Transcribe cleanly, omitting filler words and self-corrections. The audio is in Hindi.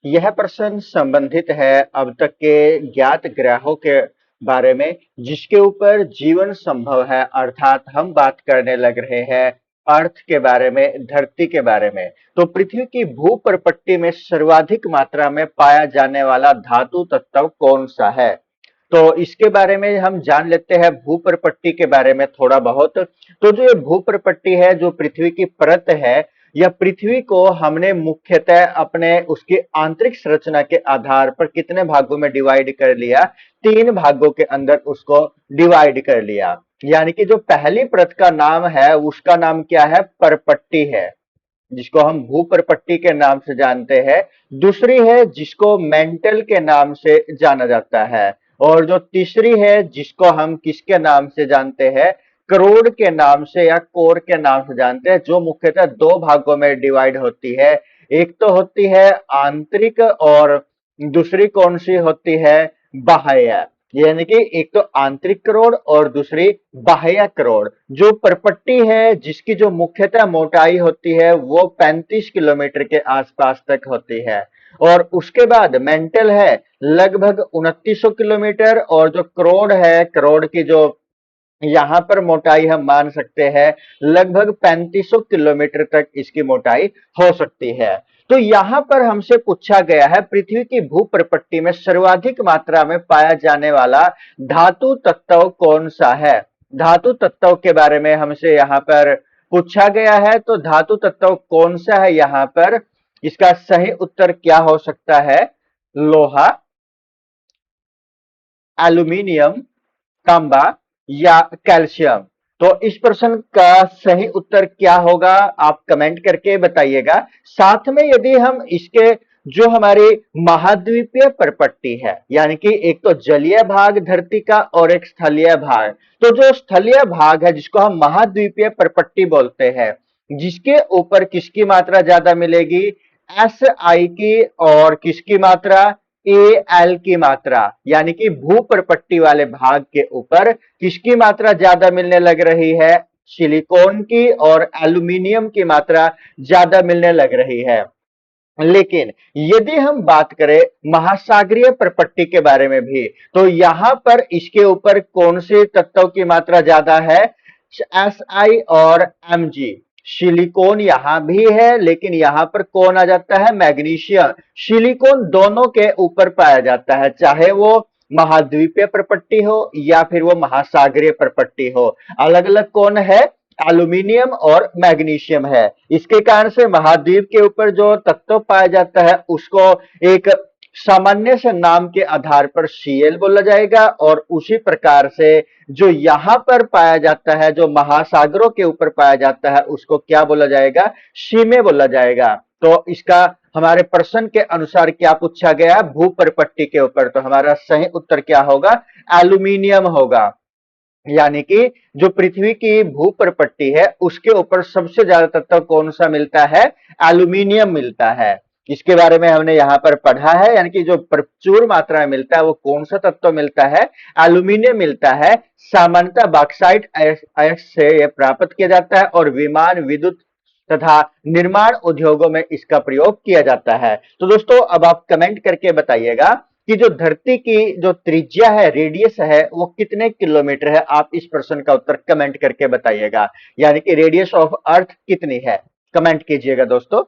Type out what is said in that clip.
यह प्रश्न संबंधित है अब तक के ज्ञात ग्रहों के बारे में जिसके ऊपर जीवन संभव है, अर्थात हम बात करने लग रहे हैं अर्थ के बारे में, धरती के बारे में। तो पृथ्वी की भूपर्पट्टी में सर्वाधिक मात्रा में पाया जाने वाला धातु तत्व कौन सा है? तो इसके बारे में हम जान लेते हैं, भूपर्पट्टी के बारे में थोड़ा बहुत। तो जो ये भूपर्पट्टी है, जो पृथ्वी की परत है, या पृथ्वी को हमने मुख्यतः अपने उसकी आंतरिक संरचना के आधार पर कितने भागों में डिवाइड कर लिया? तीन भागों के अंदर उसको डिवाइड कर लिया। यानी कि जो पहली परत का नाम है उसका नाम क्या है? परपट्टी है, जिसको हम भूपर्पट्टी के नाम से जानते हैं। दूसरी है जिसको मेंटल के नाम से जाना जाता है, और जो तीसरी है जिसको हम किसके नाम से जानते हैं? करोड़ के नाम से या कोर के नाम से जानते हैं, जो मुख्यतः दो भागों में डिवाइड होती है। एक तो होती है आंतरिक, और दूसरी कौन सी होती है? बाह्य। यानी कि एक तो आंतरिक करोड़ और दूसरी बाह्य करोड़। जो परपट्टी है जिसकी जो मुख्यतः मोटाई होती है वो 35 किलोमीटर के आसपास तक होती है, और उसके बाद मेंटल है लगभग 2900 किलोमीटर, और जो करोड़ है, करोड़ की जो यहाँ पर मोटाई हम मान सकते हैं लगभग 3500 किलोमीटर तक इसकी मोटाई हो सकती है। तो यहाँ पर हमसे पूछा गया है पृथ्वी की भूपर्पट्टी में सर्वाधिक मात्रा में पाया जाने वाला धातु तत्व कौन सा है? धातु तत्व के बारे में हमसे यहाँ पर पूछा गया है, तो धातु तत्व कौन सा है यहाँ पर? इसका सही उत्तर क्या हो सकता है? लोहा, एल्यूमिनियम, तांबा या कैल्शियम। तो इस प्रश्न का सही उत्तर क्या होगा, आप कमेंट करके बताइएगा। साथ में यदि हम इसके जो हमारी महाद्वीपीय परपट्टी है, यानी कि एक तो जलीय भाग धरती का और एक स्थलीय भाग, तो जो स्थलीय भाग है जिसको हम महाद्वीपीय परपट्टी बोलते हैं, जिसके ऊपर किसकी मात्रा ज्यादा मिलेगी? एस आई की, और किसकी मात्रा? ए एल की मात्रा। यानी कि भूपर्पट्टी वाले भाग के ऊपर किसकी मात्रा ज्यादा मिलने लग रही है? सिलिकॉन की और एल्यूमिनियम की मात्रा ज्यादा मिलने लग रही है। लेकिन यदि हम बात करें महासागरीय परपट्टी के बारे में भी, तो यहां पर इसके ऊपर कौन से तत्व की मात्रा ज्यादा है? एस आई और एम जी। सिलिकॉन यहां भी है, लेकिन यहां पर कौन आ जाता है? मैग्नीशियम। सिलिकॉन दोनों के ऊपर पाया जाता है, चाहे वो महाद्वीपीय परपट्टी हो या फिर वो महासागरीय परपट्टी हो। अलग अलग कौन है? एल्यूमिनियम और मैग्नीशियम है। इसके कारण से महाद्वीप के ऊपर जो तत्व पाया जाता है उसको एक सामान्य से नाम के आधार पर सीएल बोला जाएगा, और उसी प्रकार से जो यहां पर पाया जाता है, जो महासागरों के ऊपर पाया जाता है, उसको क्या बोला जाएगा? सीमे बोला जाएगा। तो इसका हमारे प्रश्न के अनुसार क्या पूछा गया? भूपर्पट्टी के ऊपर, तो हमारा सही उत्तर क्या होगा? एल्यूमिनियम होगा। यानी कि जो पृथ्वी की भूपर्पट्टी है उसके ऊपर सबसे ज्यादा तत्व कौन सा मिलता है? एल्यूमिनियम मिलता है। इसके बारे में हमने यहाँ पर पढ़ा है, यानी कि जो प्रचुर मात्रा में मिलता है वो कौन सा तत्व मिलता है? एल्यूमिनियम मिलता है। सामान्यतः बॉक्साइट अयस्क से यह प्राप्त किया जाता है, और विमान, विद्युत तथा निर्माण उद्योगों में इसका प्रयोग किया जाता है। तो दोस्तों अब आप कमेंट करके बताइएगा कि जो धरती की जो त्रिज्या है, रेडियस है, वो कितने किलोमीटर है? आप इस प्रश्न का उत्तर कमेंट करके बताइएगा। यानी कि रेडियस ऑफ अर्थ कितनी है? कमेंट कीजिएगा दोस्तों।